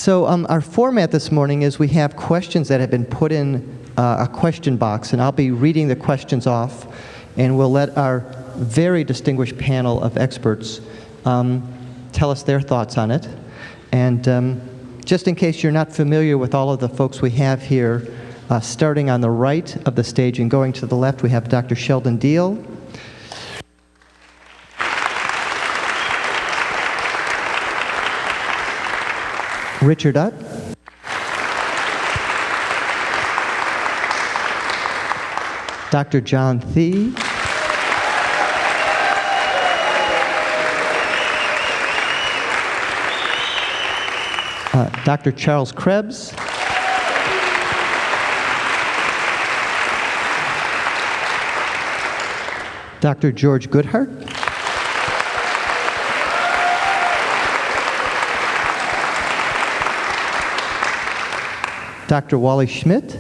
So our format this morning is we have questions that have been put in a question box, and I'll be reading the questions off, and we'll let our very distinguished panel of experts tell us their thoughts on it. And just in case you're not familiar with all of the folks we have here, starting on the right of the stage and going to the left, we have Dr. Sheldon Deal. Richard Utt. Dr. John Thie. Dr. Charles Krebs. Dr. George Goodhart. Dr. Wally Schmidt.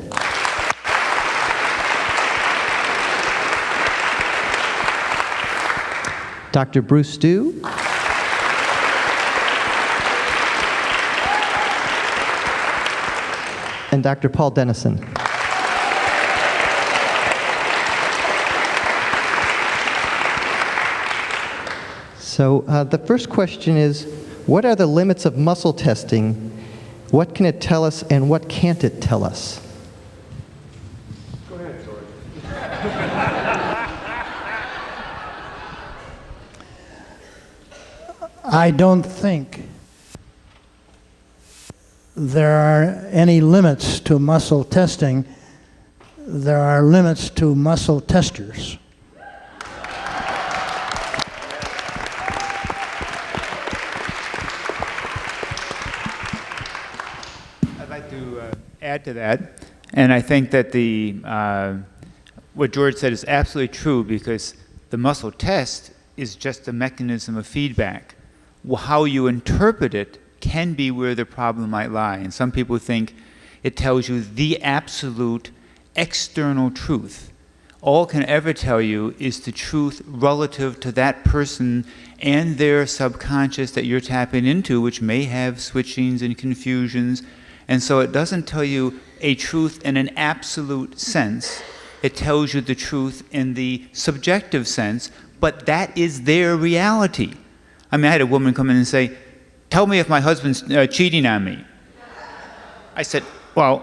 Dr. Bruce Dew. And Dr. Paul Dennison. So the first question is, what are the limits of muscle testing? What can it tell us, and what can't it tell us? Go ahead, George. I don't think there are any limits to muscle testing. There are limits to muscle testers. Add to that, and I think that what George said is absolutely true, because the muscle test is just a mechanism of feedback. How you interpret it can be where the problem might lie, and some people think it tells you the absolute external truth. All it can ever tell you is the truth relative to that person and their subconscious that you're tapping into, which may have switchings and confusions. And so it doesn't tell you a truth in an absolute sense. It tells you the truth in the subjective sense, but that is their reality. I mean, I had a woman come in and say, "Tell me if my husband's cheating on me." I said, "Well,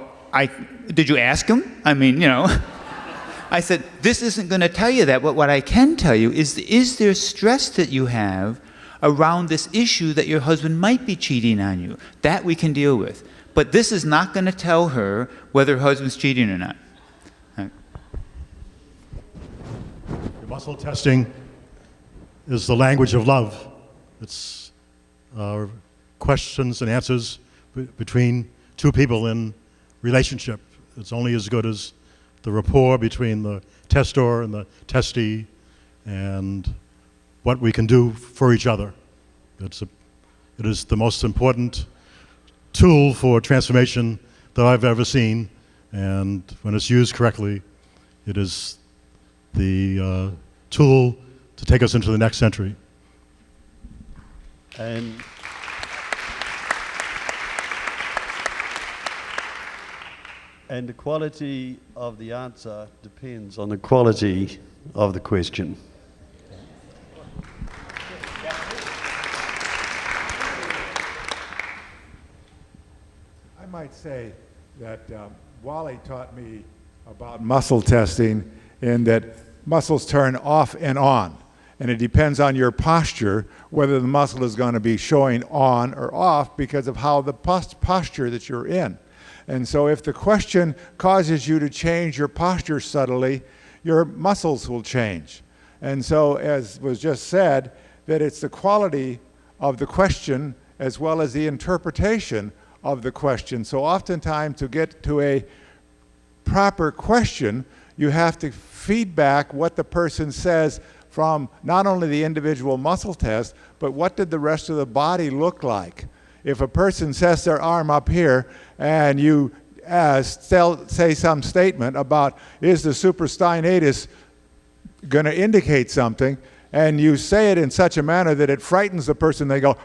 did you ask him? I mean, you know." I said, "This isn't going to tell you that, but what I can tell you is there stress that you have around this issue that your husband might be cheating on you? That we can deal with. But this is not going to tell her whether her husband's cheating or not." Right. Muscle testing is the language of love. It's questions and answers between two people in relationship. It's only as good as the rapport between the testor and the testee, and what we can do for each other. It is the most important tool for transformation that I've ever seen, and when it's used correctly, it is the tool to take us into the next century. And the quality of the answer depends on the quality of the question. I might say that Wally taught me about muscle testing, in that muscles turn off and on, and it depends on your posture whether the muscle is going to be showing on or off because of how the posture that you're in. And so if the question causes you to change your posture subtly, your muscles will change. And so, as was just said, that it's the quality of the question as well as the interpretation of the question. So oftentimes, to get to a proper question, you have to feedback what the person says from not only the individual muscle test, but what did the rest of the body look like. If a person sets their arm up here and you say some statement about, is the supraspinatus going to indicate something, and you say it in such a manner that it frightens the person, they go,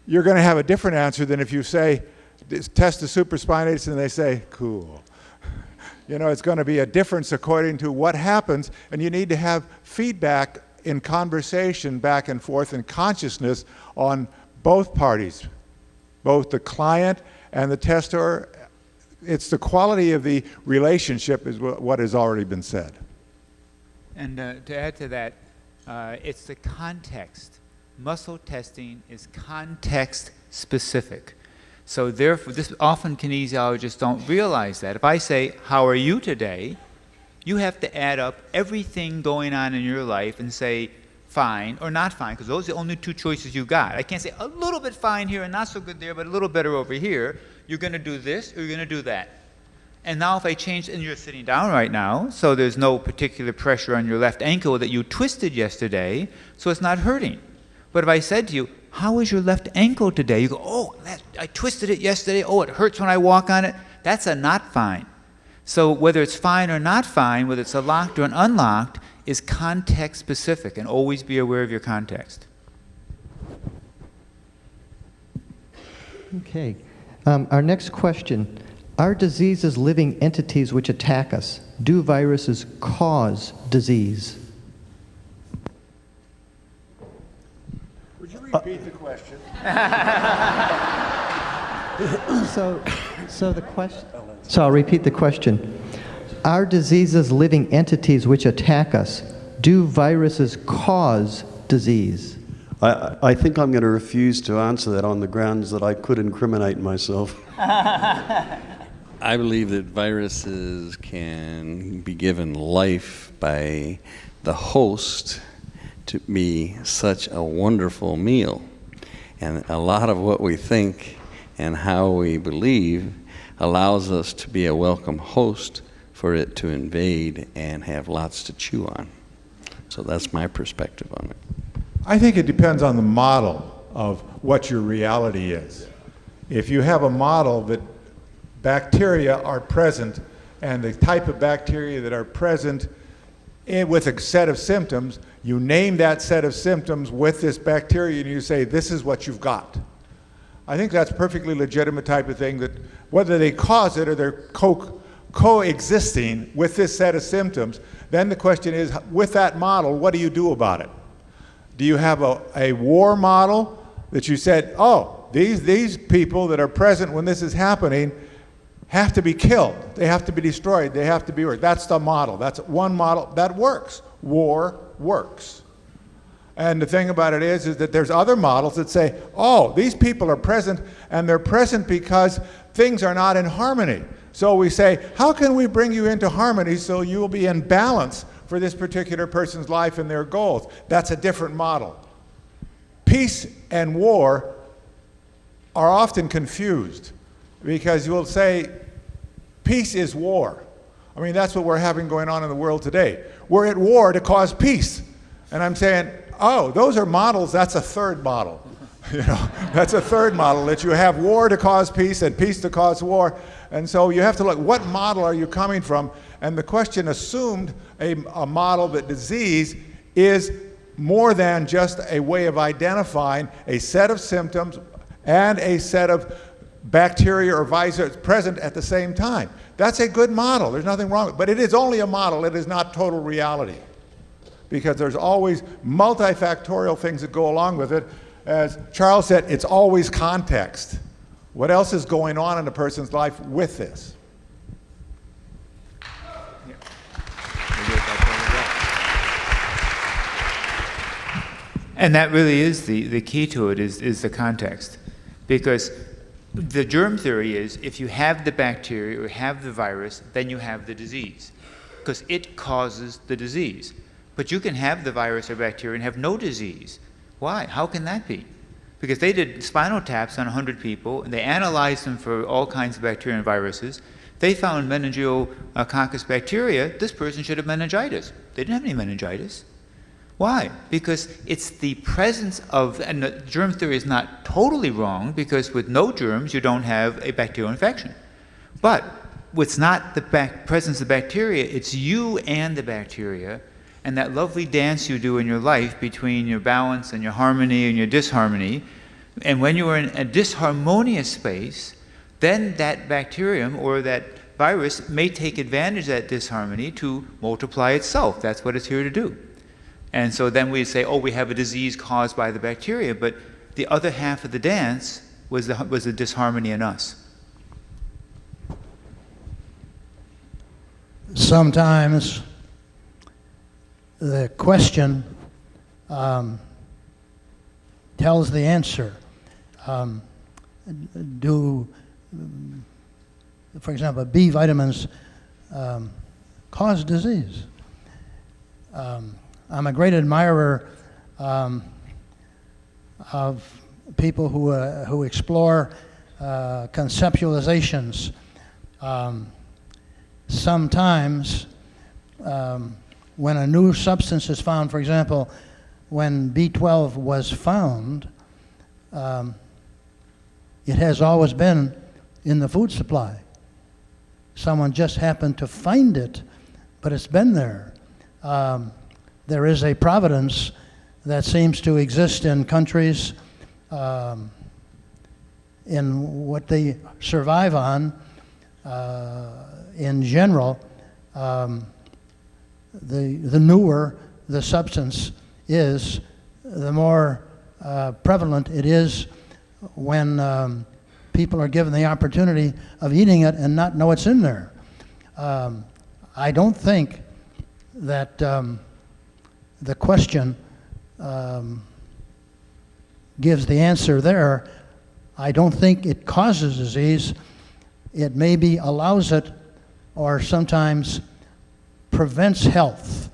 you're going to have a different answer than if you say, test the supraspinatus and they say, cool. You know, it's going to be a difference according to what happens, and you need to have feedback in conversation back and forth in consciousness on both parties, both the client and the testor. It's the quality of the relationship is what has already been said. And to add to that, it's the context. Muscle testing is context specific. So therefore, often kinesiologists don't realize that. If I say, how are you today? You have to add up everything going on in your life and say, fine or not fine, because those are the only two choices you got. I can't say a little bit fine here and not so good there, but a little better over here. You're going to do this or you're going to do that. And now if I change, and you're sitting down right now, so there's no particular pressure on your left ankle that you twisted yesterday, so it's not hurting. But if I said to you, how is your left ankle today? You go, oh, I twisted it yesterday. Oh, it hurts when I walk on it. That's a not fine. So whether it's fine or not fine, whether it's a locked or an unlocked, is context specific, and always be aware of your context. Okay. Our next question. Are diseases living entities which attack us? Do viruses cause disease? Would you repeat the question? So the question. So I'll repeat the question. Are diseases living entities which attack us? Do viruses cause disease? I think I'm going to refuse to answer that on the grounds that I could incriminate myself. I believe that viruses can be given life by the host to be such a wonderful meal. And a lot of what we think and how we believe allows us to be a welcome host for it to invade and have lots to chew on. So that's my perspective on it. I think it depends on the model of what your reality is. If you have a model that bacteria are present and the type of bacteria that are present with a set of symptoms, you name that set of symptoms with this bacteria and you say, this is what you've got. I think that's a perfectly legitimate type of thing, that whether they cause it or they're coexisting with this set of symptoms, then the question is, with that model, what do you do about it? Do you have a war model that you said, oh, these people that are present when this is happening have to be killed, they have to be destroyed, they have to be worked. That's the model. That's one model that works. War works. And the thing about it is that there's other models that say, oh, these people are present, and they're present because things are not in harmony. So we say, how can we bring you into harmony so you will be in balance for this particular person's life and their goals? That's a different model. Peace and war are often confused because you will say, peace is war. I mean, that's what we're having going on in the world today. We're at war to cause peace. And I'm saying, oh, those are models, that's a third model. You know, that's a third model, that you have war to cause peace and peace to cause war. And so you have to look, what model are you coming from? And the question assumed a model that disease is more than just a way of identifying a set of symptoms and a set of bacteria or viruses present at the same time. That's a good model. There's nothing wrong with it. But it is only a model. It is not total reality. Because there's always multifactorial things that go along with it. As Charles said, it's always context. What else is going on in a person's life with this? And that really is the key to it, is the context. Because the germ theory is, if you have the bacteria or have the virus, then you have the disease. Because it causes the disease. But you can have the virus or bacteria and have no disease. Why? How can that be? Because they did spinal taps on 100 people, and they analyzed them for all kinds of bacteria and viruses. They found meningococcus bacteria. This person should have meningitis. They didn't have any meningitis. Why? Because it's the presence of, and the germ theory is not totally wrong, because with no germs you don't have a bacterial infection. But it's not the presence of bacteria, it's you and the bacteria, and that lovely dance you do in your life between your balance and your harmony and your disharmony. And when you are in a disharmonious space, then that bacterium or that virus may take advantage of that disharmony to multiply itself. That's what it's here to do. And so then we say, oh, we have a disease caused by the bacteria, but the other half of the dance was the disharmony in us. Sometimes the question tells the answer. For example, B vitamins cause disease? I'm a great admirer of people who explore conceptualizations. Sometimes when a new substance is found, for example, when B12 was found, it has always been in the food supply. Someone just happened to find it, but it's been there. There is a providence that seems to exist in countries in what they survive on. In general, the newer the substance is, the more prevalent it is when people are given the opportunity of eating it and not know it's in there. I don't think that the question gives the answer there. I don't think it causes disease. It maybe allows it, or sometimes prevents health.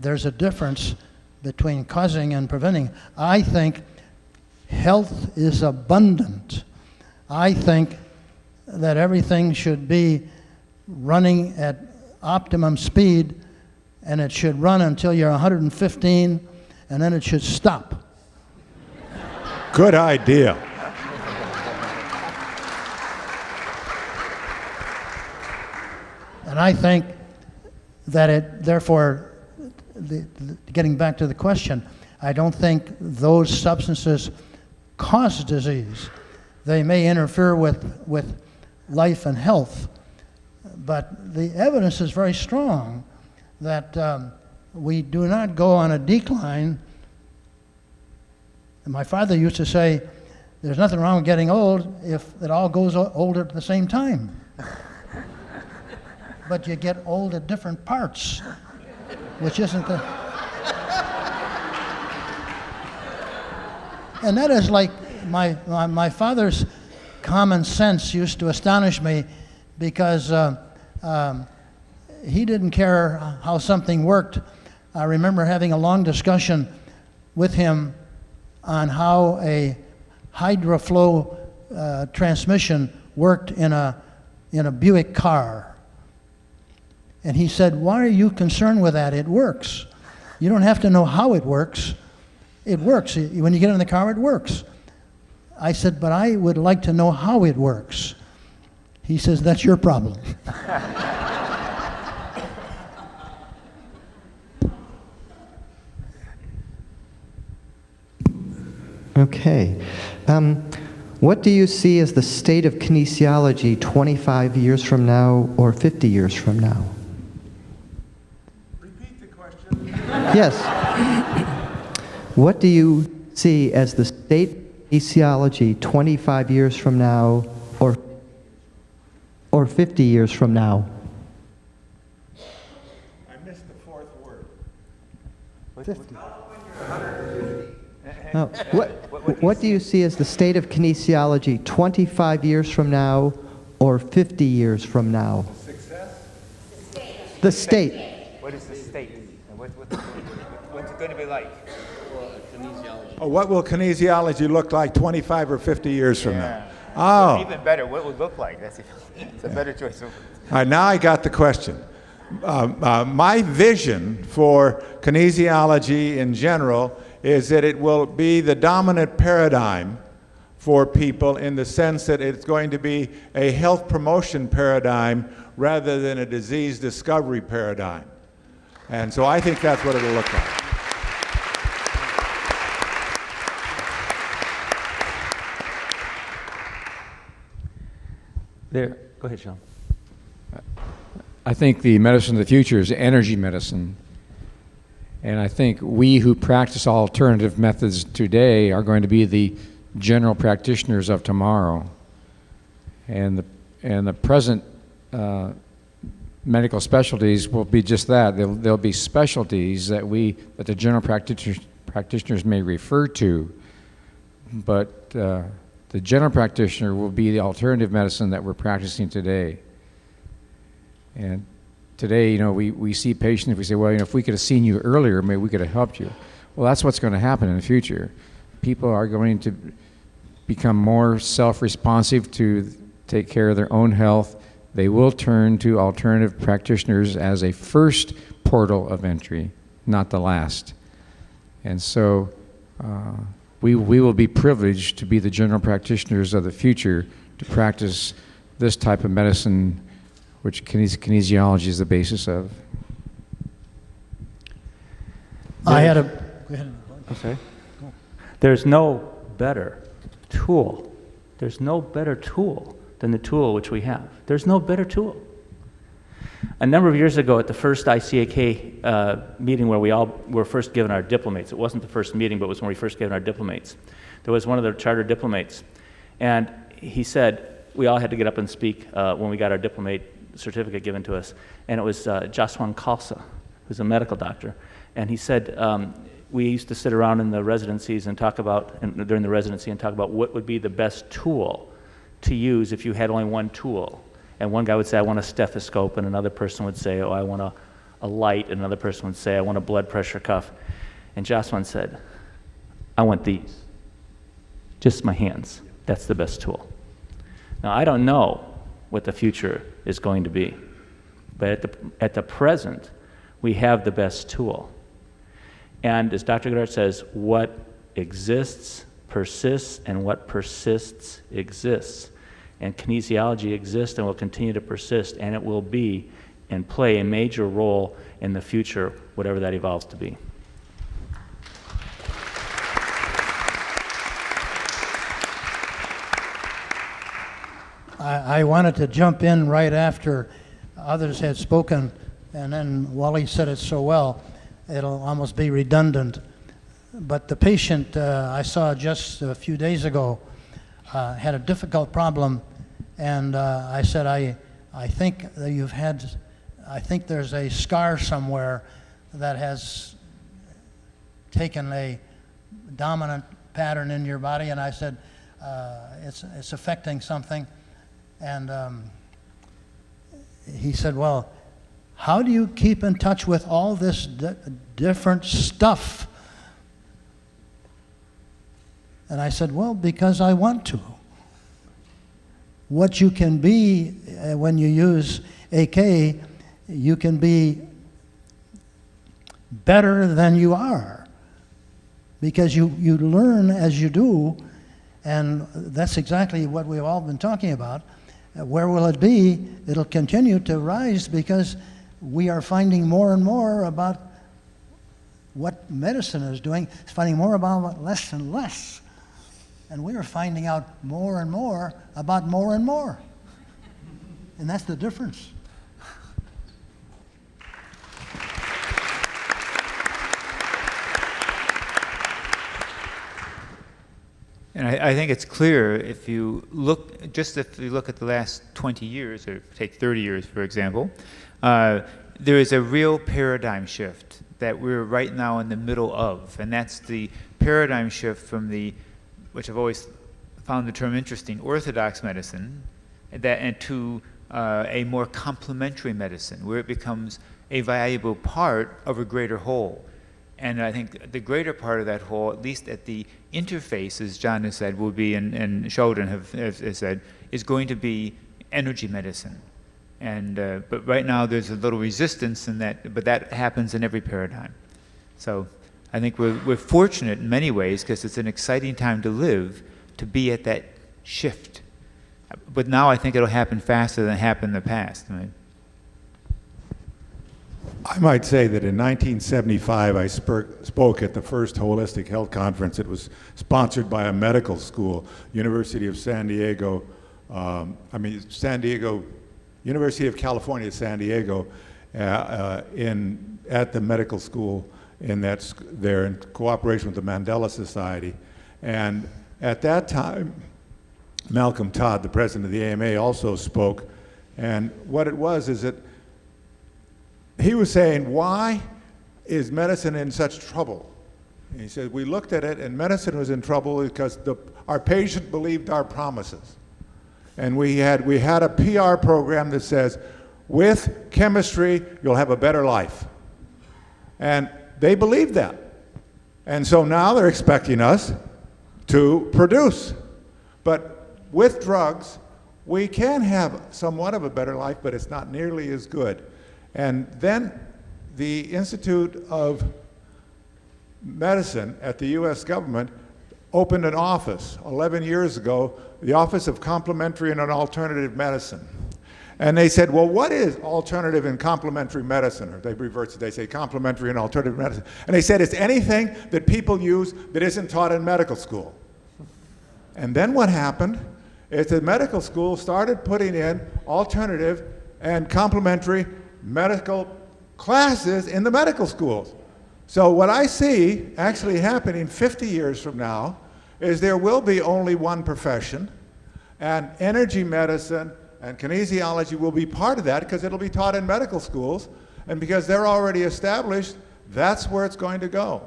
There's a difference between causing and preventing. I think health is abundant. I think that everything should be running at optimum speed, and it should run until you're 115, and then it should stop. Good idea. And I think that it, therefore, getting back to the question, I don't think those substances cause disease. They may interfere with life and health, but the evidence is very strong that we do not go on a decline. And my father used to say, there's nothing wrong with getting old if it all goes older at the same time. But you get old at different parts, which isn't the... And that is like my father's common sense used to astonish me, because he didn't care how something worked. I remember having a long discussion with him on how a hydroflow transmission worked in a Buick car. And he said, why are you concerned with that? It works. You don't have to know how it works. It works. When you get in the car, it works. I said, but I would like to know how it works. He says, that's your problem. Okay. What do you see as the state of kinesiology 25 years from now or 50 years from now? Repeat the question. Yes. What do you see as the state of kinesiology 25 years from now or 50 years from now? I missed the fourth word. 50. No. What do you see as the state of kinesiology 25 years from now or 50 years from now? Success? The state. What is the state? And what's it going to be like? Oh, what will kinesiology look like 25 or 50 years from now? Oh. Oh. Even better, what it would look like. That's a better choice. All right, now I got the question. My vision for kinesiology in general is that it will be the dominant paradigm for people, in the sense that it's going to be a health promotion paradigm rather than a disease discovery paradigm. And so I think that's what it'll look like. There, go ahead, Sean. I think the medicine of the future is energy medicine. And I think we who practice alternative methods today are going to be the general practitioners of tomorrow. And the present medical specialties will be just that. They'll be specialties that the general practitioners may refer to, but the general practitioner will be the alternative medicine that we're practicing today. And today, we see patients, if we say, well, if we could have seen you earlier, maybe we could have helped you. Well, that's what's going to happen in the future. People are going to become more self-responsive to take care of their own health. They will turn to alternative practitioners as a first portal of entry, not the last. And so we will be privileged to be the general practitioners of the future to practice this type of medicine, which kinesiology is the basis of. I had a... Go ahead. I'm sorry? There's no better tool. There's no better tool than the tool which we have. There's no better tool. A number of years ago at the first ICAK meeting where we all were first given our diplomates, it wasn't the first meeting, but it was when we first given our diplomates, there was one of the charter diplomates, and he said we all had to get up and speak when we got our diplomate certificate given to us, and it was Jaswan Khalsa, who's a medical doctor, and he said we used to sit around in the residencies and talk about, during the residency, and talk about what would be the best tool to use if you had only one tool. And one guy would say, I want a stethoscope, and another person would say, oh, I want a light, and another person would say, I want a blood pressure cuff. And Jaswan said, I want these. Just my hands. That's the best tool. Now, I don't know what the future is going to be, but at the present, we have the best tool. And as Dr. Goddard says, what exists persists, and what persists exists. And kinesiology exists and will continue to persist, and it will be and play a major role in the future, whatever that evolves to be. I wanted to jump in right after others had spoken, and then Wally said it so well, it'll almost be redundant. But the patient I saw just a few days ago had a difficult problem, and I said, I think that I think there's a scar somewhere that has taken a dominant pattern in your body, and I said, it's affecting something. And he said, well, how do you keep in touch with all this different stuff? And I said, well, because I want to. What you can be when you use AK, you can be better than you are, because you learn as you do, and that's exactly what we've all been talking about. Where will it be? It'll continue to rise because we are finding more and more about what medicine is doing. It's finding more about less and less. And we are finding out more and more about more and more. And that's the difference. And I think it's clear if you look at the last 20 years, or take 30 years, for example, there is a real paradigm shift that we're right now in the middle of. And that's the paradigm shift from which I've always found the term interesting, orthodox medicine, and to a more complementary medicine, where it becomes a valuable part of a greater whole. And I think the greater part of that whole, at least at the interface, as John has said, will be, and Sheldon has said, is going to be energy medicine. And but right now there's a little resistance in that, but that happens in every paradigm. So I think we're fortunate in many ways, because it's an exciting time to live, to be at that shift. But now I think it'll happen faster than it happened in the past. I might say that in 1975, I spoke at the first Holistic Health Conference. It was sponsored by a medical school, University of San Diego I mean, San Diego, University of California, San Diego, at the medical school there in cooperation with the Mandela Society. And at that time, Malcolm Todd, the president of the AMA, also spoke. And what it was is that he was saying, why is medicine in such trouble? And he said, we looked at it, and medicine was in trouble because our patient believed our promises. And we had a PR program that says, with chemistry, you'll have a better life. And they believed that. And so now they're expecting us to produce. But with drugs, we can have somewhat of a better life, but it's not nearly as good. And then the Institute of Medicine at the US government opened an office 11 years ago, the Office of Complementary and Alternative Medicine. And they said, well, what is alternative and complementary medicine? Or they reversed it, they say complementary and alternative medicine. And they said it's anything that people use that isn't taught in medical school. And then what happened is the medical school started putting in alternative and complementary medical classes in the medical schools. So what I see actually happening 50 years from now is there will be only one profession, and energy medicine and kinesiology will be part of that because it'll be taught in medical schools, and because they're already established, that's where it's going to go.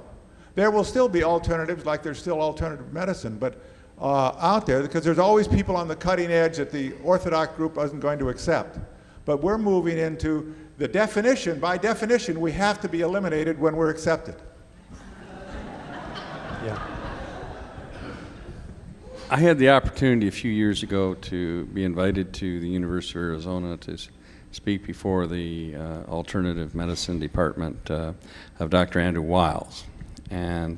There will still be alternatives, like there's still alternative medicine, but out there, because there's always people on the cutting edge that the orthodox group isn't going to accept. But we're moving into the definition. By definition, we have to be eliminated when we're accepted. Yeah. I had the opportunity a few years ago to be invited to the University of Arizona to speak before the alternative medicine department of Dr. Andrew Wiles. And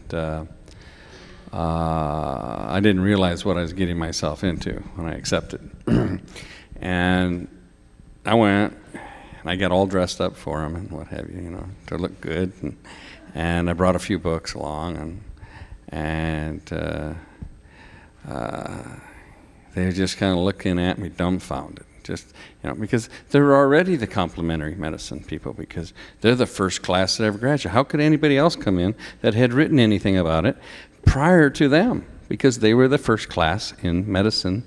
I didn't realize what I was getting myself into when I accepted. And I went, and I got all dressed up for him and what have you, you know, to look good. And I brought a few books along, and they were just kind of looking at me dumbfounded. Just, you know, because they're already the complementary medicine people, because they're the first class that ever graduated. How could anybody else come in that had written anything about it prior to them? Because they were the first class in medicine,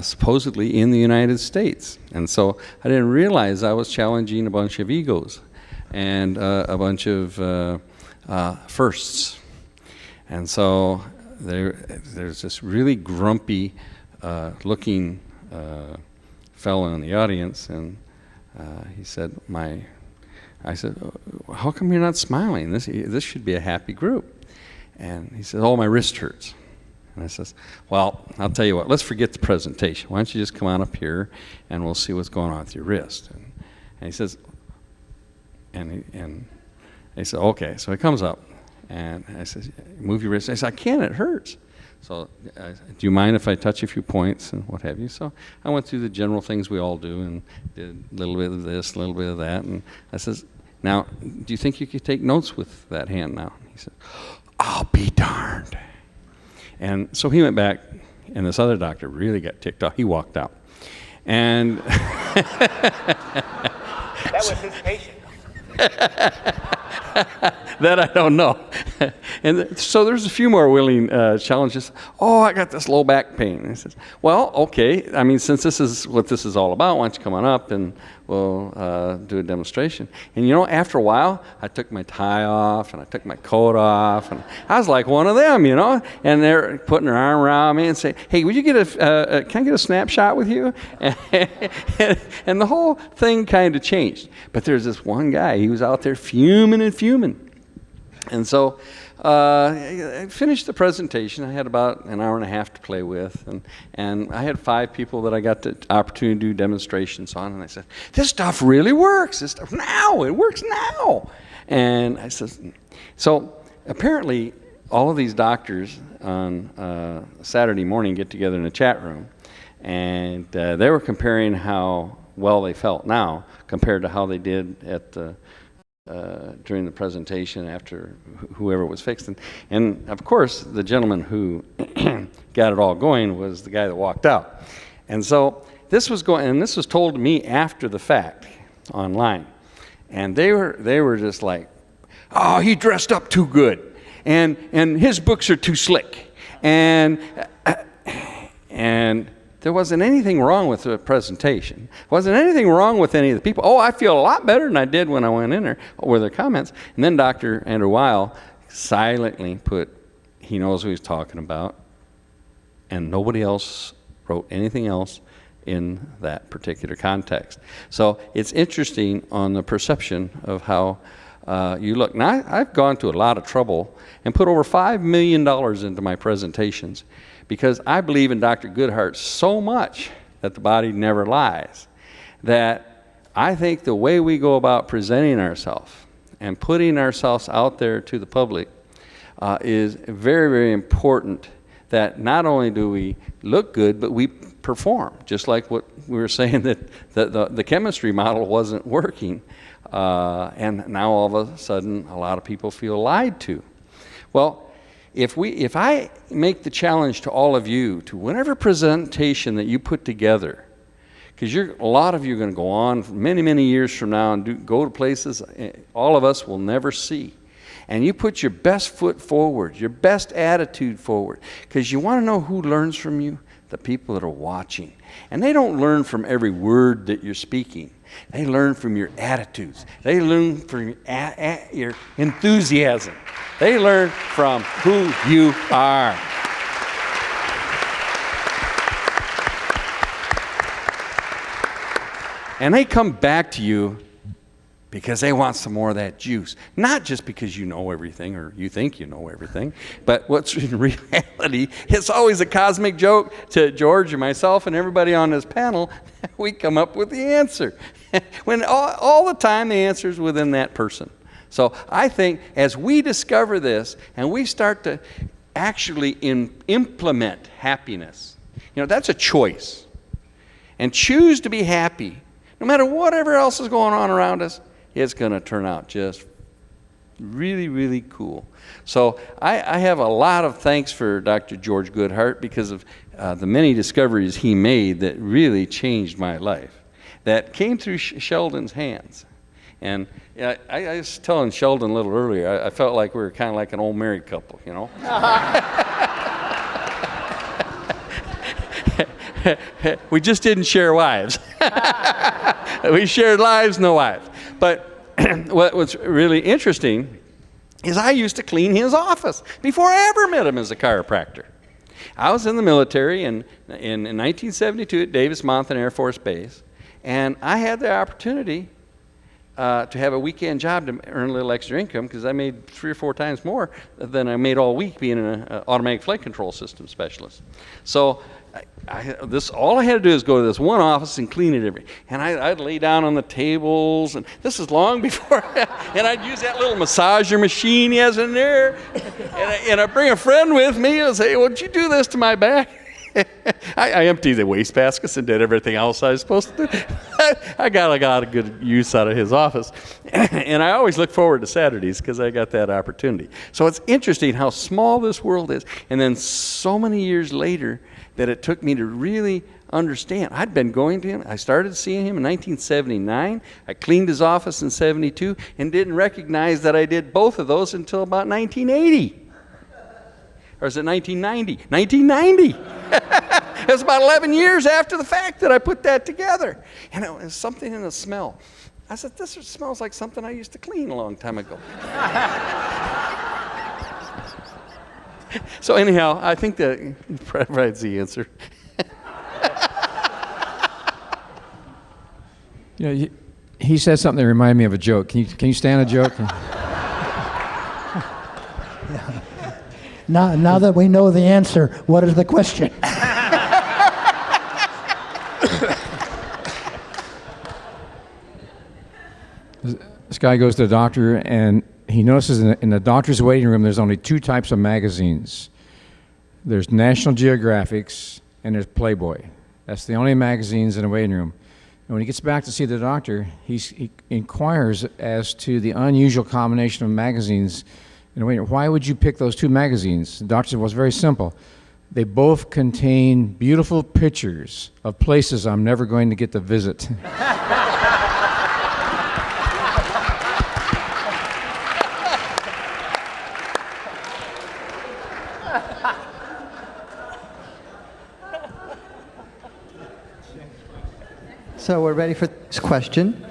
supposedly in the United States. And so I didn't realize I was challenging a bunch of egos and a bunch of firsts. And so there's this really grumpy looking fellow in the audience, and he said, I said, how come you're not smiling? This should be a happy group. And he said, oh, my wrist hurts. And I says, well, I'll tell you what, let's forget the presentation. Why don't you just come on up here and we'll see what's going on with your wrist. And he says, and he said, okay. So he comes up and I says, move your wrist. I said, I can't, it hurts. So do you mind if I touch a few points and what have you? So I went through the general things we all do and did a little bit of this, a little bit of that. And I says, now, do you think you could take notes with that hand now? He said, I'll be darned. And so he went back, and this other doctor really got ticked off. He walked out. And that was his patient. That I don't know. And so there's a few more willing challenges. Oh, I got this low back pain. And he says, well, okay. I mean, since this is what this is all about, why don't you come on up and we'll do a demonstration. And you know, after a while, I took my tie off and I took my coat off, and I was like one of them, you know. And they're putting their arm around me and say, "Hey, would you get can I get a snapshot with you?" And the whole thing kind of changed. But there's this one guy. He was out there fuming and fuming. And so I finished the presentation. I had about an hour and a half to play with, and I had 5 people that I got the opportunity to do demonstrations on, and I said, this stuff really works. This stuff now, it works now. And I said, so apparently all of these doctors on Saturday morning get together in a chat room, and they were comparing how well they felt now compared to how they did at the during the presentation after whoever was fixed. And of course, the gentleman who got it all going was the guy that walked out. And so this was going, and this was told to me after the fact online. And they were just like, oh, he dressed up too good. And his books are too slick. And there wasn't anything wrong with the presentation. Wasn't anything wrong with any of the people. Oh, I feel a lot better than I did when I went in there with their comments. And then Dr. Andrew Weil silently put, he knows who he's talking about, and nobody else wrote anything else in that particular context. So it's interesting on the perception of how you look. Now, I've gone to a lot of trouble and put over $5 million into my presentations because I believe in Dr. Goodhart so much that the body never lies, that I think the way we go about presenting ourselves and putting ourselves out there to the public is very, very important, that not only do we look good, but we perform, just like what we were saying, that the chemistry model wasn't working. And now all of a sudden, a lot of people feel lied to. Well, if I make the challenge to all of you to whatever presentation that you put together, because a lot of you are going to go on for many, many years from now and go to places all of us will never see. And you put your best foot forward, your best attitude forward, because you want to know who learns from you? The people that are watching. And they don't learn from every word that you're speaking. They learn from your attitudes. They learn from your enthusiasm. They learn from who you are. And they come back to you because they want some more of that juice. Not just because you know everything or you think you know everything, but what's in reality, it's always a cosmic joke to George and myself and everybody on this panel. We come up with the answer. When all the time the answer is within that person. So I think as we discover this and we start to actually implement happiness, that's a choice. And choose to be happy, no matter whatever else is going on around us, it's going to turn out just really, really cool. So I have a lot of thanks for Dr. George Goodhart because of the many discoveries he made that really changed my life, that came through Sheldon's hands. And I was telling Sheldon a little earlier, I felt like we were kind of like an old married couple, We just didn't share wives. We shared lives, no wives. But what's really interesting is I used to clean his office before I ever met him as a chiropractor. I was in the military in 1972 at Davis-Monthan Air Force Base, and I had the opportunity to have a weekend job to earn a little extra income because I made 3 or 4 times more than I made all week being an automatic flight control system specialist. So all I had to do is go to this one office and clean it and I'd lay down on the tables, and this is long before, and I'd use that little massager machine he has in there, and I'd bring a friend with me and say, would you do this to my back? I emptied the waste baskets and did everything else I was supposed to do. I got a lot of good use out of his office. And I always look forward to Saturdays because I got that opportunity. So it's interesting how small this world is. And then so many years later that it took me to really understand. I'd been going to him. I started seeing him in 1979. I cleaned his office in 72 and didn't recognize that I did both of those until about 1980. Or is it 1990? 1990! It was about 11 years after the fact that I put that together. And it was something in the smell. I said, this smells like something I used to clean a long time ago. So anyhow, I think that provides the answer. He said something that reminded me of a joke. Can you stand a joke? Now that we know the answer, what is the question? This guy goes to the doctor, and he notices in the doctor's waiting room there's only 2 types of magazines. There's National Geographics and there's Playboy. That's the only magazines in the waiting room. And when he gets back to see the doctor, he inquires as to the unusual combination of magazines in the waiting room. Why would you pick those 2 magazines? The doctor said, well, it's very simple. They both contain beautiful pictures of places I'm never going to get to visit. So we're ready for this question.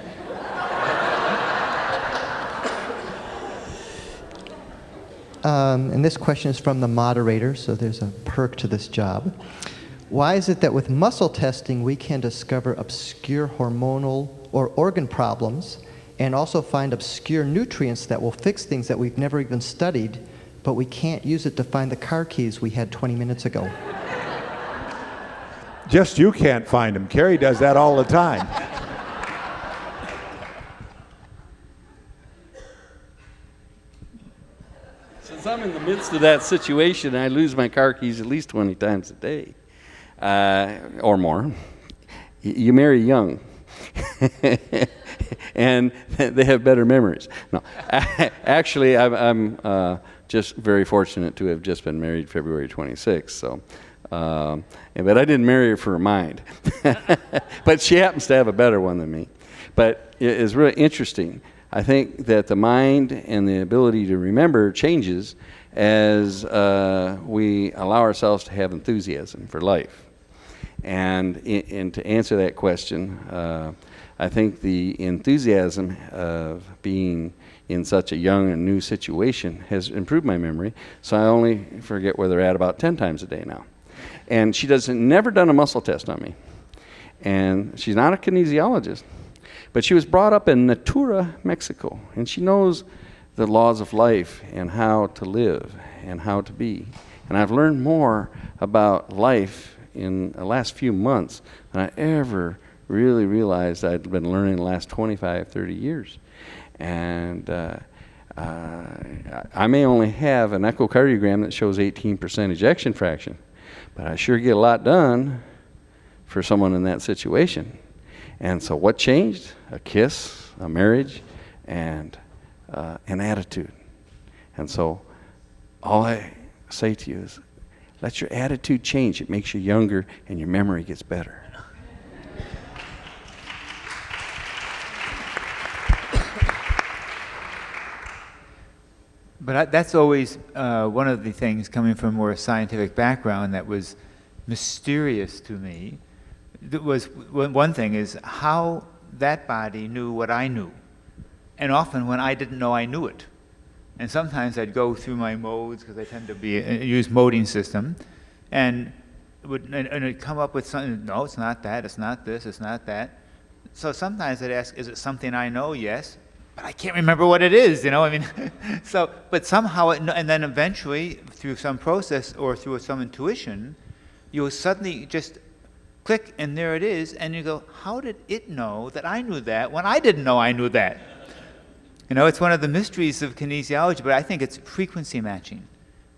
And this question is from the moderator, so there's a perk to this job. Why is it that with muscle testing we can discover obscure hormonal or organ problems and also find obscure nutrients that will fix things that we've never even studied, but we can't use it to find the car keys we had 20 minutes ago? Just you can't find them. Carrie does that all the time. Since I'm in the midst of that situation, I lose my car keys at least 20 times a day or more. You marry young. And they have better memories. No, actually, I'm just very fortunate to have just been married February 26th. So, but I didn't marry her for her mind. But she happens to have a better one than me. But it's really interesting. I think that the mind and the ability to remember changes as we allow ourselves to have enthusiasm for life. And to answer that question, I think the enthusiasm of being in such a young and new situation has improved my memory, so I only forget where they're at about 10 times a day now. And she never done a muscle test on me. And she's not a kinesiologist, but she was brought up in Natura, Mexico, and she knows the laws of life and how to live and how to be. And I've learned more about life in the last few months than I ever really realized I'd been learning the last 25, 30 years. And I may only have an echocardiogram that shows 18% ejection fraction, but I sure get a lot done for someone in that situation. And so what changed? A kiss, a marriage, and an attitude. And so all I say to you is, let your attitude change. It makes you younger and your memory gets better. But that's always one of the things coming from a more scientific background that was mysterious to me. One thing is how that body knew what I knew, and often when I didn't know I knew it. And sometimes I'd go through my modes, because I tend to use moding system, and it'd come up with something, no, it's not that, it's not this, it's not that. So sometimes I'd ask, is it something I know? Yes. But I can't remember what it is, I mean. So, but somehow, and then eventually, through some process or through some intuition, you'll suddenly just click, and there it is, and you go, how did it know that I knew that when I didn't know I knew that? It's one of the mysteries of kinesiology, but I think it's frequency matching,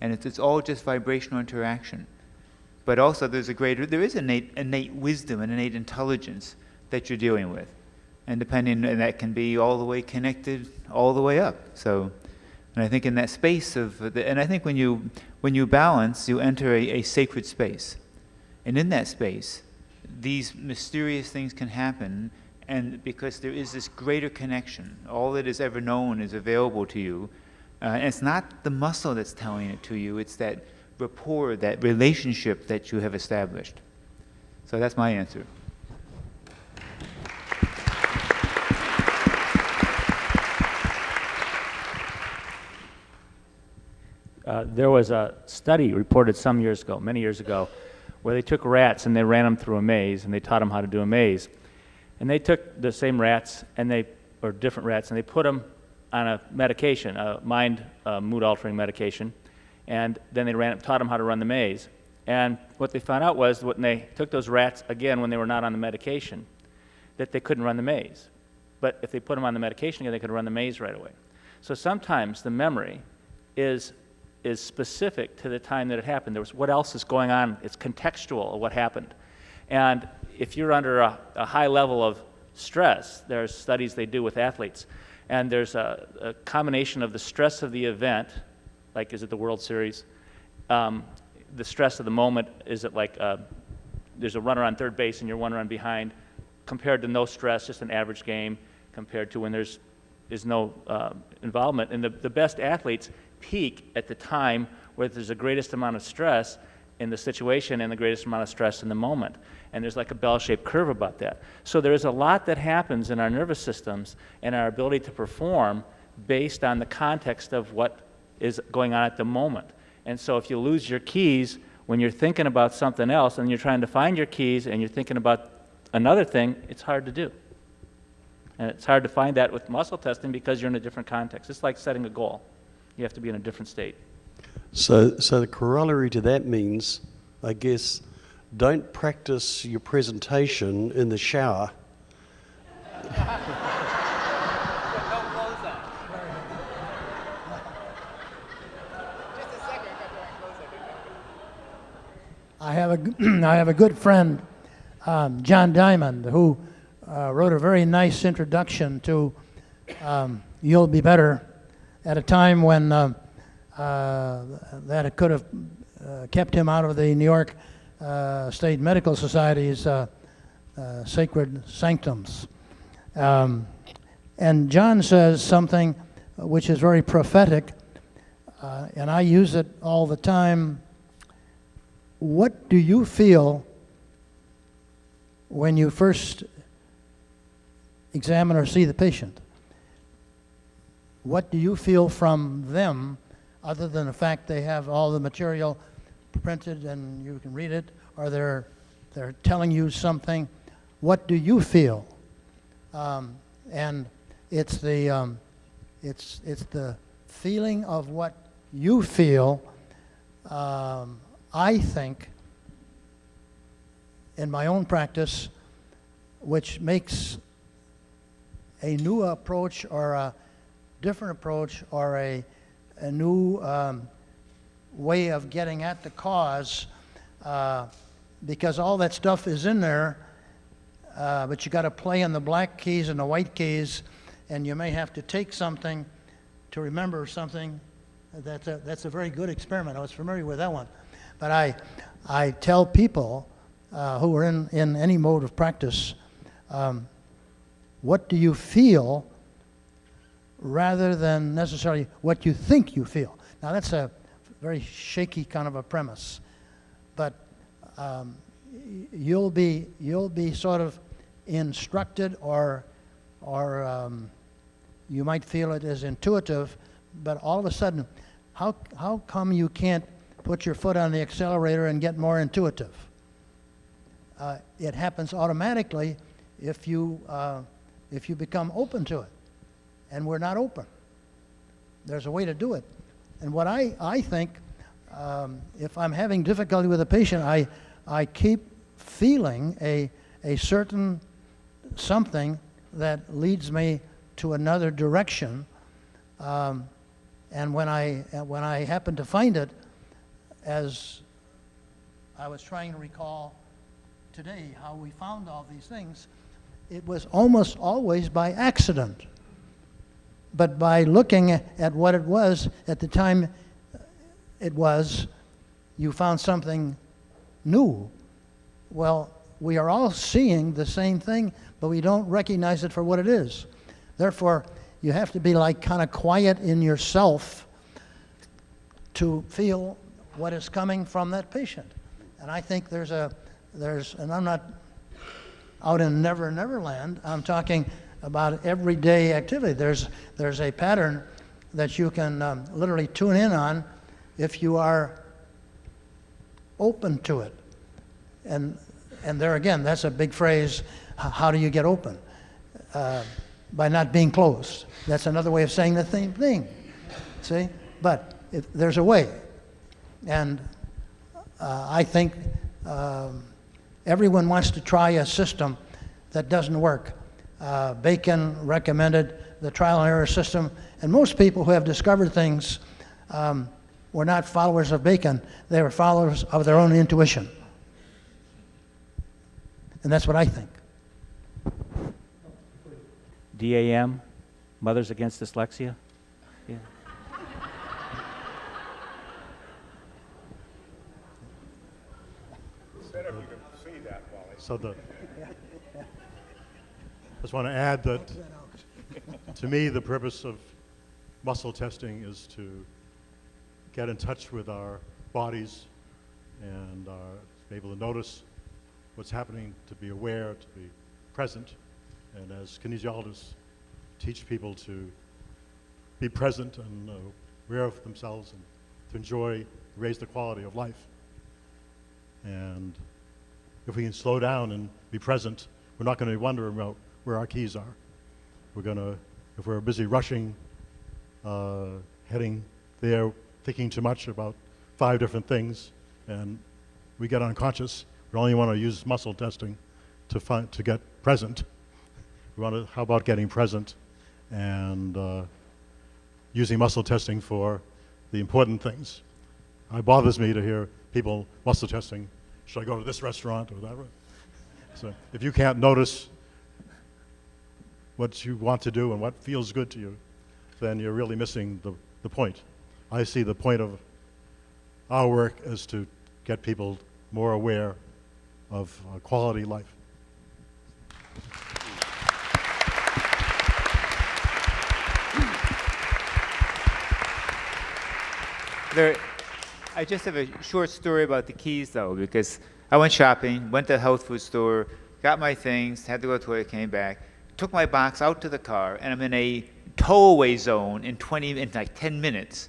and it's all just vibrational interaction. But also there is innate wisdom and innate intelligence that you're dealing with. And and that can be all the way connected, all the way up. So, and I think in that space and I think when you balance, you enter a sacred space. And in that space, these mysterious things can happen, and because there is this greater connection, all that is ever known is available to you. And it's not the muscle that's telling it to you, it's that rapport, that relationship that you have established. So that's my answer. There was a study reported some years ago, many years ago, where they took rats and they ran them through a maze and they taught them how to do a maze. And they took the same rats or different rats, and they put them on a medication, a mood-altering medication, and then they taught them how to run the maze. And what they found out was when they took those rats again when they were not on the medication, that they couldn't run the maze. But if they put them on the medication again, they could run the maze right away. So sometimes the memory is specific to the time that it happened. What else is going on? It's contextual of what happened. And if you're under a high level of stress, there's studies they do with athletes, and there's a combination of the stress of the event, like is it the World Series, the stress of the moment, is it like there's a runner on third base and you're one run behind, compared to no stress, just an average game, compared to when there's no involvement. And the best athletes peak at the time where there's the greatest amount of stress in the situation and the greatest amount of stress in the moment. And there's like a bell-shaped curve about that. So there is a lot that happens in our nervous systems and our ability to perform based on the context of what is going on at the moment. And so if you lose your keys when you're thinking about something else and you're trying to find your keys and you're thinking about another thing, it's hard to do. And it's hard to find that with muscle testing because you're in a different context. It's like setting a goal. You have to be in a different state. So the corollary to that means, I guess, don't practice your presentation in the shower. I have a good friend, John Diamond, who wrote a very nice introduction to You'll Be Better at a time when that it could have kept him out of the New York State Medical Society's sacred sanctums. And John says something which is very prophetic, and I use it all the time. What do you feel when you first examine or see the patient? What do you feel from them, other than the fact they have all the material printed and you can read it, or they're telling you something? What do you feel? And it's the feeling of what you feel. I think, in my own practice, which makes a new approach or a different approach or a new way of getting at the cause, because all that stuff is in there, but you got to play in the black keys and the white keys, and you may have to take something to remember something. That's a very good experiment. I was familiar with that one. But I tell people who are in any mode of practice, what do you feel rather than necessarily what you think you feel. Now that's a very shaky kind of a premise, but you'll be sort of instructed, or you might feel it as intuitive, but all of a sudden, how come you can't put your foot on the accelerator and get more intuitive? It happens automatically if you become open to it, and we're not open. There's a way to do it. And what I think, if I'm having difficulty with a patient, I keep feeling a certain something that leads me to another direction, and when I happen to find it, as I was trying to recall today how we found all these things, it was almost always by accident. But by looking at what it was at the time it was, you found something new. Well, we are all seeing the same thing, but we don't recognize it for what it is. Therefore, you have to be like kind of quiet in yourself to feel what is coming from that patient. And I think there's, and I'm not out in Never Never Land, I'm talking about everyday activity. There's a pattern that you can literally tune in on if you are open to it. And there again, that's a big phrase. How do you get open? By not being closed. That's another way of saying the same thing. See? But there's a way. And I think everyone wants to try a system that doesn't work. Bacon recommended the trial and error system, and most people who have discovered things were not followers of Bacon. They were followers of their own intuition. And that's what I think. DAM, Mothers Against Dyslexia? Yeah. Better if you can see that, Wally. So I just want to add that to me, the purpose of muscle testing is to get in touch with our bodies and be able to notice what's happening, to be aware, to be present, and as kinesiologists, teach people to be present and aware of themselves and to enjoy, raise the quality of life. And if we can slow down and be present, we're not going to wonder about where our keys are. We're going to, if we're busy rushing, heading there, thinking too much about 5 different things, and we get unconscious, we only want to use muscle testing to get present. We want to, how about getting present and using muscle testing for the important things? It bothers me to hear people muscle testing, should I go to this restaurant or that? So if you can't notice what you want to do and what feels good to you, then you're really missing the point. I see the point of our work as to get people more aware of quality life. I just have a short story about the keys, though, because I went shopping, went to the health food store, got my things, had to go to the toilet, came back, took my box out to the car, and I'm in a tow-away zone in like 10 minutes.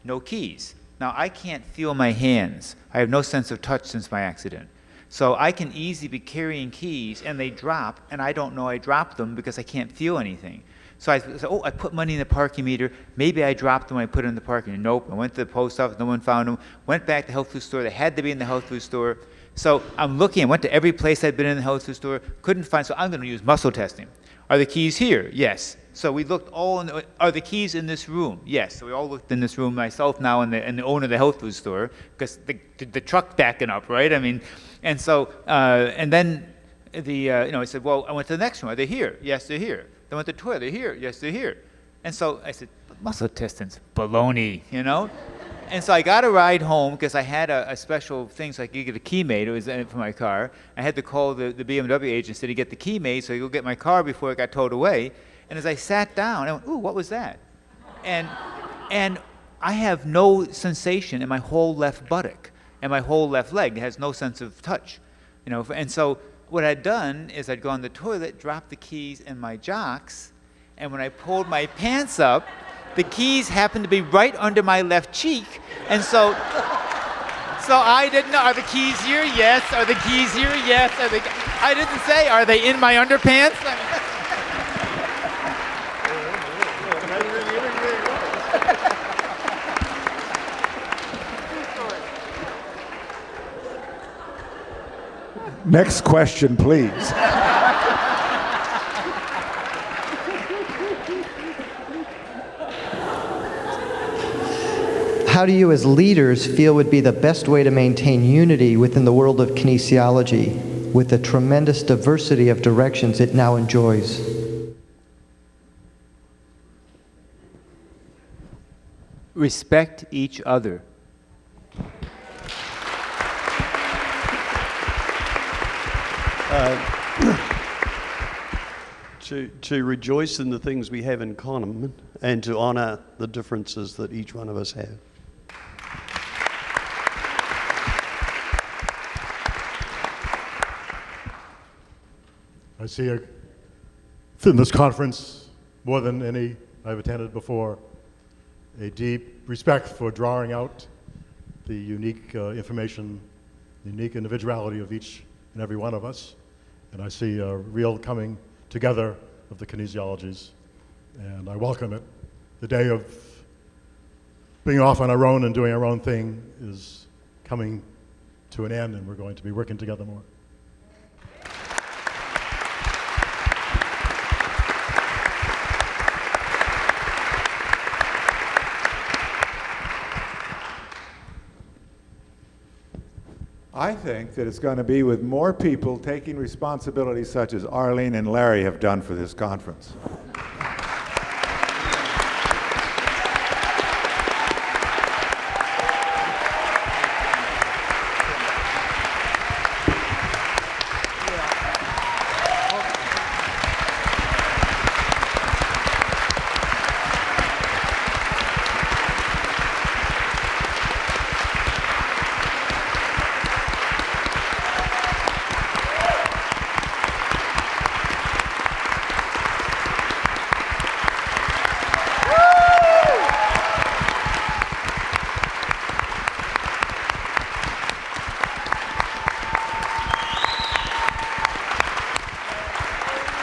No keys. Now, I can't feel my hands. I have no sense of touch since my accident. So I can easily be carrying keys, and they drop, and I don't know I dropped them because I can't feel anything. So I said, oh, I put money in the parking meter. Maybe I dropped them. I put it in the parking meter. Nope. I went to the post office. No one found them. Went back to the health food store. They had to be in the health food store. So I'm looking. I went to every place I'd been in the health food store. Couldn't find. So I'm going to use muscle testing. Are the keys here? Yes. So we looked all in. Are the keys in this room? Yes. So we all looked in this room. Myself now and the owner of the health food store, because the truck backing up, right? I mean, and so and then I said, well, I went to the next room. Are they here? Yes, they're here. Then I went to the toilet. They're here. Yes, they're here. And so I said, muscle testing's baloney, you know? And so I got a ride home because I had a special thing so I could get a key made. It was for my car. I had to call the BMW agency to get the key made so I could get my car before it got towed away. And as I sat down, I went, ooh, what was that? And I have no sensation in my whole left buttock and my whole left leg. It has no sense of touch, you know? And so what I'd done is I'd gone to the toilet, dropped the keys in my jocks, and when I pulled my pants up, the keys happened to be right under my left cheek, and so I didn't know, are the keys here? Yes. Are the keys here? Yes. I didn't say, are they in my underpants? Next question, please. How do you as leaders feel would be the best way to maintain unity within the world of kinesiology with the tremendous diversity of directions it now enjoys? Respect each other. To rejoice in the things we have in common and to honor the differences that each one of us have. I see in this conference, more than any I've attended before, a deep respect for drawing out the unique information, the unique individuality of each and every one of us. And I see a real coming together of the kinesiologies, and I welcome it. The day of being off on our own and doing our own thing is coming to an end, and we're going to be working together more. I think that it's going to be with more people taking responsibility such as Arlene and Larry have done for this conference.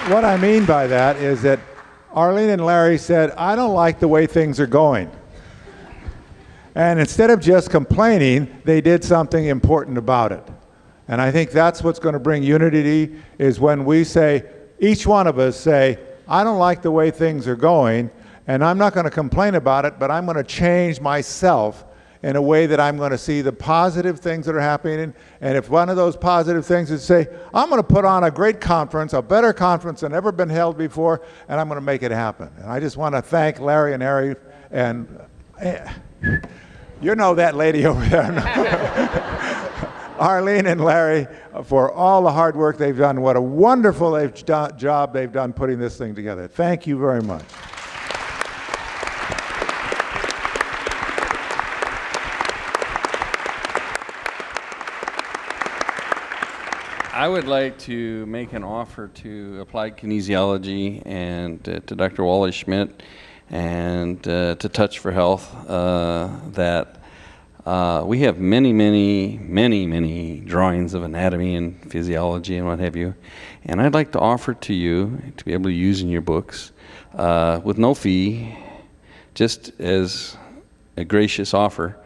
what I mean by that is that Arlene and Larry said, I don't like the way things are going. And instead of just complaining, they did something important about it. And I think that's what's going to bring unity, is when we say, each one of us say, I don't like the way things are going, and I'm not going to complain about it, but I'm going to change myself in a way that I'm going to see the positive things that are happening. And if one of those positive things is say, I'm going to put on a great conference, a better conference than ever been held before, and I'm going to make it happen. And I just want to thank Larry and Harry, and you know that lady over there. Arlene and Larry, for all the hard work they've done. What a wonderful job they've done putting this thing together. Thank you very much. I would like to make an offer to Applied Kinesiology and to Dr. Wally Schmidt and to Touch for Health that we have many drawings of anatomy and physiology and what have you. And I'd like to offer to you to be able to use in your books with no fee, just as a gracious offer,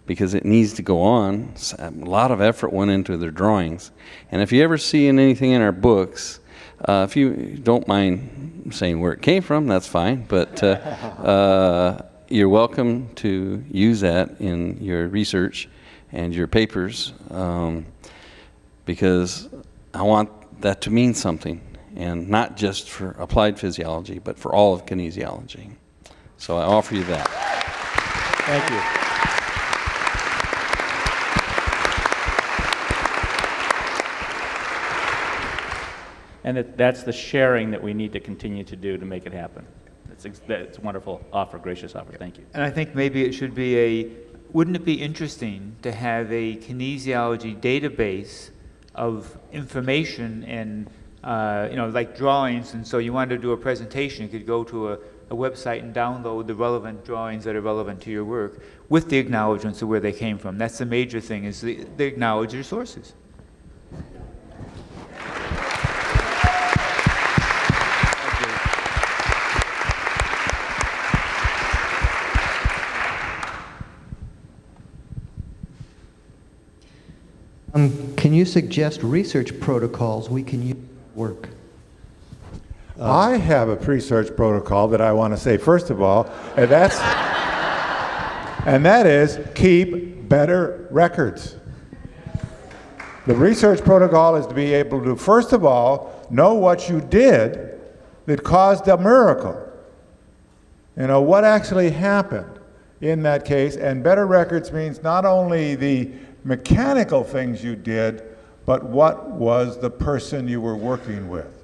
because it needs to go on. A lot of effort went into their drawings. And if you ever see anything in our books, if you don't mind saying where it came from, that's fine, but you're welcome to use that in your research and your papers, because I want that to mean something, and not just for applied physiology, but for all of kinesiology. So I offer you that. Thank you. And that's the sharing that we need to continue to do to make it happen. That's a wonderful offer, gracious offer. Thank you. And I think maybe it should be wouldn't it be interesting to have a kinesiology database of information and, like drawings, and so you wanted to do a presentation, you could go to a website and download the relevant drawings that are relevant to your work with the acknowledgments of where they came from. That's the major thing, is they acknowledge your sources. Can you suggest research protocols we can use at work? I have a research protocol that I want to say first of all, and that is keep better records. The research protocol is to be able to, first of all, know what you did that caused a miracle. You know, what actually happened in that case, and better records means not only the mechanical things you did, but what was the person you were working with?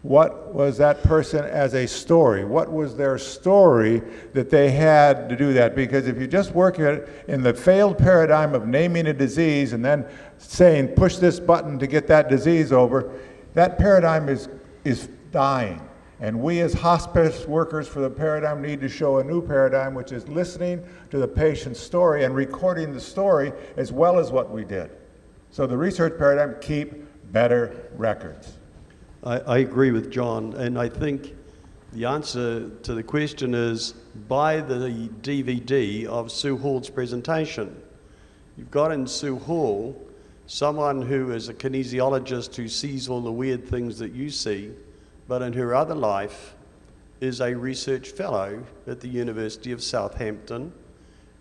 What was that person as a story? What was their story that they had to do that? Because if you just work it in the failed paradigm of naming a disease and then saying, push this button to get that disease over, that paradigm is dying. And we as hospice workers for the paradigm need to show a new paradigm, which is listening to the patient's story and recording the story as well as what we did. So the research paradigm, keep better records. I agree with John, and I think the answer to the question is buy the DVD of Sue Hall's presentation. You've got in Sue Hall someone who is a kinesiologist who sees all the weird things that you see, but in her other life is a research fellow at the University of Southampton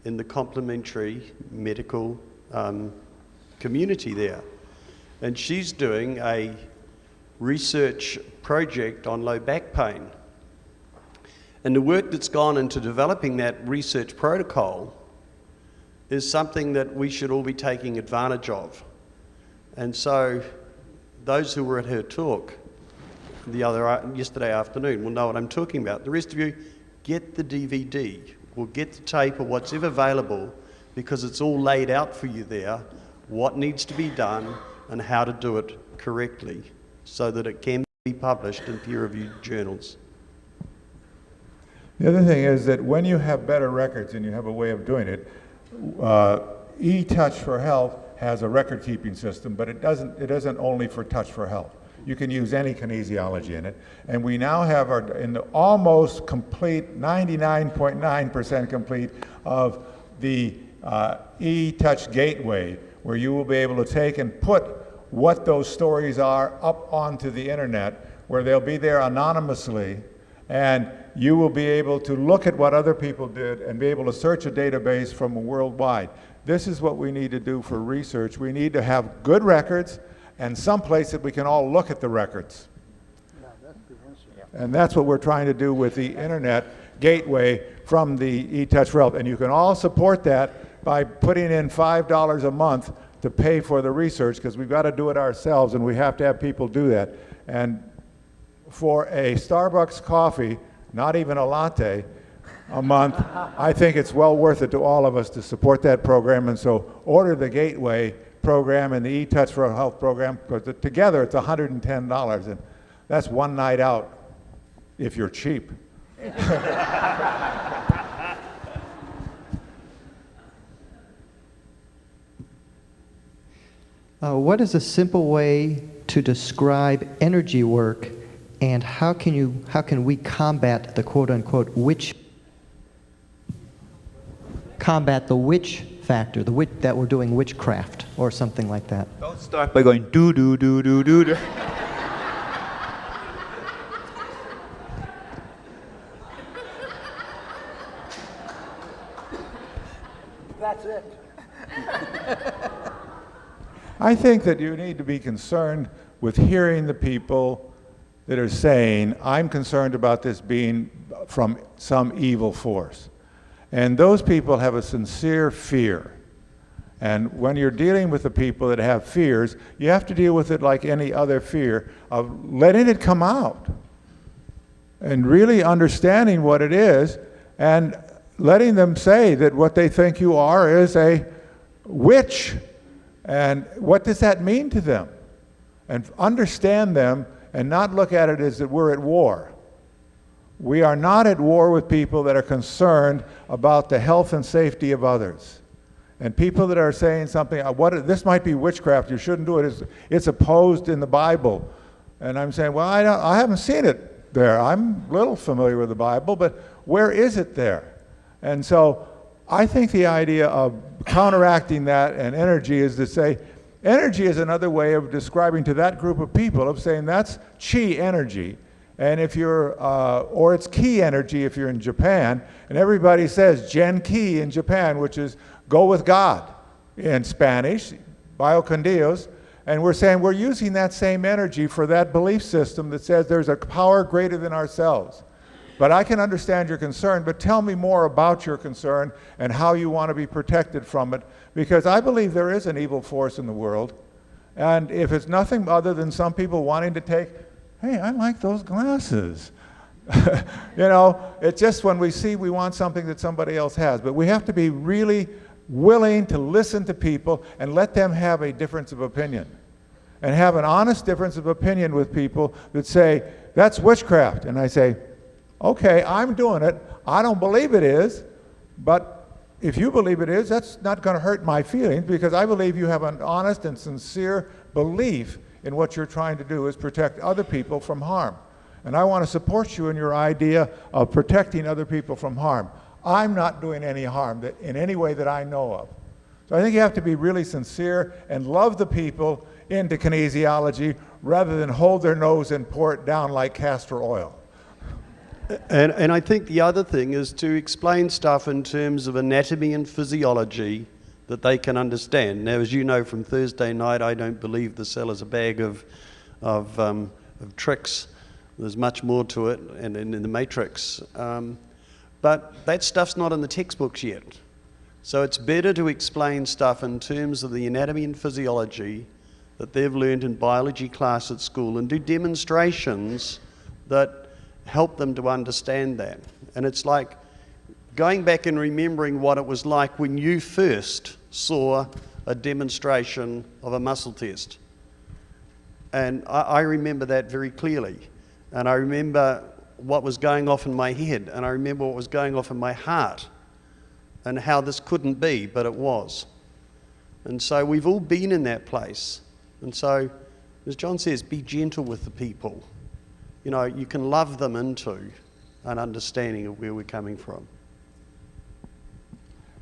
in the complementary medical community there. And she's doing a research project on low back pain. And the work that's gone into developing that research protocol is something that we should all be taking advantage of. And so those who were at her talk yesterday afternoon will know what I'm talking about. The rest of you, get the DVD or get the tape or what's ever available, because it's all laid out for you there, what needs to be done and how to do it correctly so that it can be published in peer-reviewed journals. The other thing is that when you have better records and you have a way of doing it, eTouch for Health has a record-keeping system, but it isn't only for Touch for Health. you can use any kinesiology in it. And we now have in the almost complete, 99.9% complete of the e-touch gateway, where you will be able to take and put what those stories are up onto the internet, where they'll be there anonymously, and you will be able to look at what other people did and be able to search a database from worldwide. This is what we need to do for research. We need to have good records and some place that we can all look at the records. Yeah, that's the answer. And that's what we're trying to do with the internet gateway from the eTouch for Health. And you can all support that by putting in $5 a month to pay for the research, because we've got to do it ourselves and we have to have people do that. And for a Starbucks coffee, not even a latte, a month, I think it's well worth it to all of us to support that program. And so order the Gateway program and the eTouch for Health program, because together it's $110, and that's one night out if you're cheap. What is a simple way to describe energy work, and how can we combat the quote-unquote witch factor, that we're doing witchcraft or something like that? Don't start by going do do do do do do. That's it. I think that you need to be concerned with hearing the people that are saying, I'm concerned about this being from some evil force. And those people have a sincere fear. And when you're dealing with the people that have fears, you have to deal with it like any other fear, of letting it come out and really understanding what it is, and letting them say that what they think you are is a witch. And what does that mean to them? And understand them and not look at it as that we're at war. We are not at war with people that are concerned about the health and safety of others. And people that are saying something, this might be witchcraft, you shouldn't do it, it's opposed in the Bible. And I'm saying, well, I haven't seen it there. I'm a little familiar with the Bible, but where is it there? And so I think the idea of counteracting that and energy is to say, energy is another way of describing to that group of people, of saying that's chi energy. And if you're, or it's ki energy if you're in Japan, and everybody says gen ki in Japan, which is go with God in Spanish, vaya con Dios, and we're saying we're using that same energy for that belief system that says there's a power greater than ourselves. But I can understand your concern, but tell me more about your concern and how you want to be protected from it, because I believe there is an evil force in the world. And if it's nothing other than some people wanting to take, hey, I like those glasses. You know, it's just when we want something that somebody else has. But we have to be really willing to listen to people and let them have a difference of opinion. And have an honest difference of opinion with people that say, that's witchcraft. And I say, okay, I'm doing it. I don't believe it is, but if you believe it is, that's not going to hurt my feelings, because I believe you have an honest and sincere belief in what you're trying to do is protect other people from harm. And I want to support you in your idea of protecting other people from harm. I'm not doing any harm in any way that I know of. So I think you have to be really sincere and love the people into kinesiology rather than hold their nose and pour it down like castor oil. And I think the other thing is to explain stuff in terms of anatomy and physiology that they can understand. Now, as you know from Thursday night, I don't believe the cell is a bag of tricks. There's much more to it, and in the matrix. But that stuff's not in the textbooks yet. So it's better to explain stuff in terms of the anatomy and physiology that they've learned in biology class at school, and do demonstrations that help them to understand that. And it's like going back and remembering what it was like when you first saw a demonstration of a muscle test. And I remember that very clearly. And I remember what was going off in my head, and I remember what was going off in my heart, and how this couldn't be, but it was. And so we've all been in that place. And so as John says, be gentle with the people. You know, you can love them into an understanding of where we're coming from.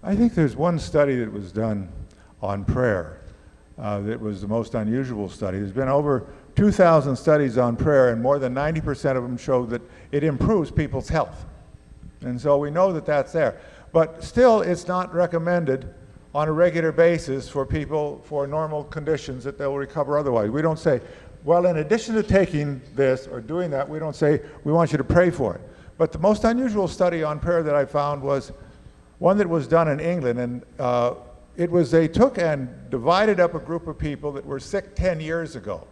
I think there's one study that was done on prayer that was the most unusual study. There's been over 2,000 studies on prayer, and more than 90% of them show that it improves people's health. And so we know that that's there. But still, it's not recommended on a regular basis for people for normal conditions that they'll recover otherwise. We don't say, well, in addition to taking this or doing that, we don't say, we want you to pray for it. But the most unusual study on prayer that I found was one that was done in England, and they took and divided up a group of people that were sick 10 years ago.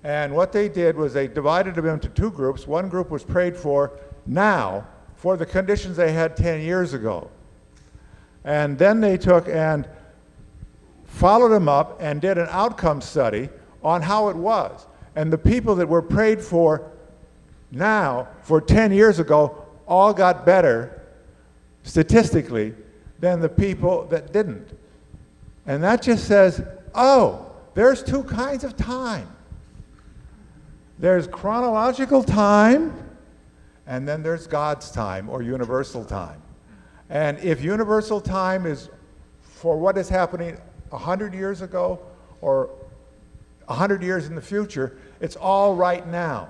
And what they did was they divided them into two groups. One group was prayed for now for the conditions they had 10 years ago. And then they took and followed them up and did an outcome study on how it was. And the people that were prayed for now for 10 years ago all got better statistically than the people that didn't. And that just says, oh, there's two kinds of time. There's chronological time, and then there's God's time, or universal time. And if universal time is for what is happening 100 years ago or 100 years in the future, it's all right now.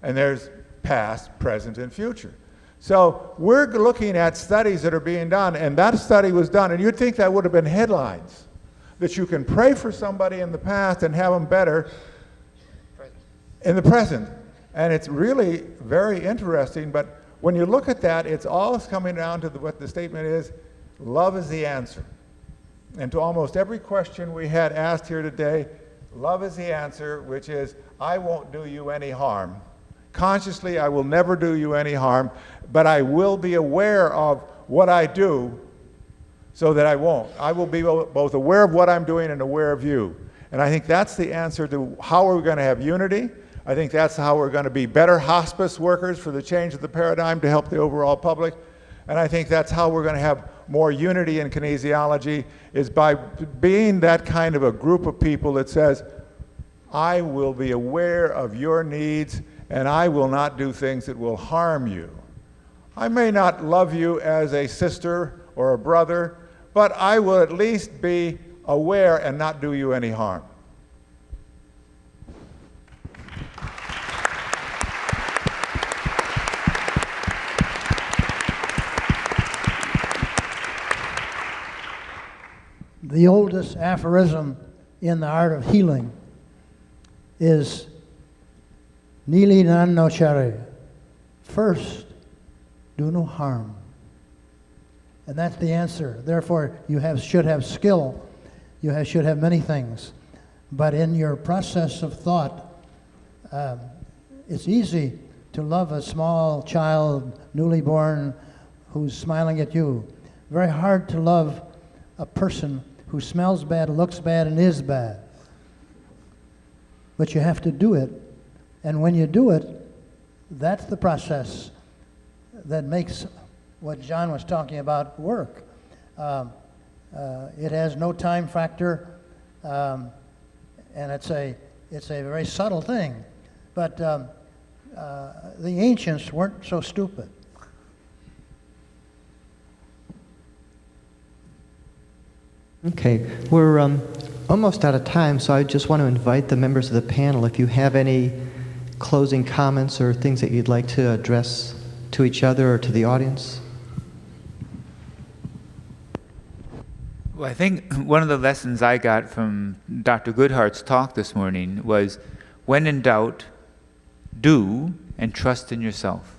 And there's past, present, and future. So we're looking at studies that are being done, and that study was done, and you'd think that would have been headlines, that you can pray for somebody in the past and have them better in the present. And it's really very interesting, but when you look at that, it's all coming down to what the statement is, love is the answer. And to almost every question we had asked here today, love is the answer, which is, I won't do you any harm. Consciously, I will never do you any harm, but I will be aware of what I do so that I won't. I will be both aware of what I'm doing and aware of you. And I think that's the answer to how are we going to have unity. I think that's how we're going to be better hospice workers for the change of the paradigm to help the overall public. And I think that's how we're going to have more unity in kinesiology, is by being that kind of a group of people that says, I will be aware of your needs and I will not do things that will harm you. I may not love you as a sister or a brother, but I will at least be aware and not do you any harm. The oldest aphorism in the art of healing is Nili nan no chare. First, do no harm. And that's the answer. Therefore, you should have skill. You should have many things. But in your process of thought, it's easy to love a small child, newly born, who's smiling at you. Very hard to love a person who smells bad, looks bad, and is bad. But you have to do it. And when you do it, that's the process that makes what John was talking about work. It has no time factor, and it's a very subtle thing. But the ancients weren't so stupid. Okay, we're almost out of time, so I just want to invite the members of the panel, if you have any closing comments or things that you'd like to address to each other or to the audience. Well, I think one of the lessons I got from Dr. Goodhart's talk this morning was, when in doubt, do and trust in yourself.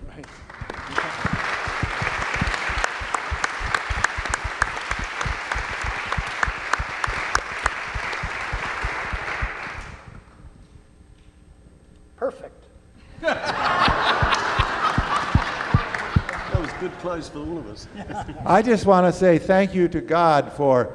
Right. Perfect. That was good close for all of us. I just want to say thank you to God for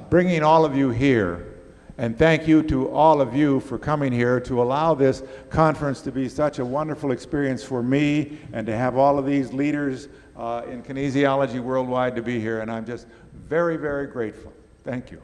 bringing all of you here. And thank you to all of you for coming here to allow this conference to be such a wonderful experience for me, and to have all of these leaders in kinesiology worldwide to be here. And I'm just very, very grateful. Thank you.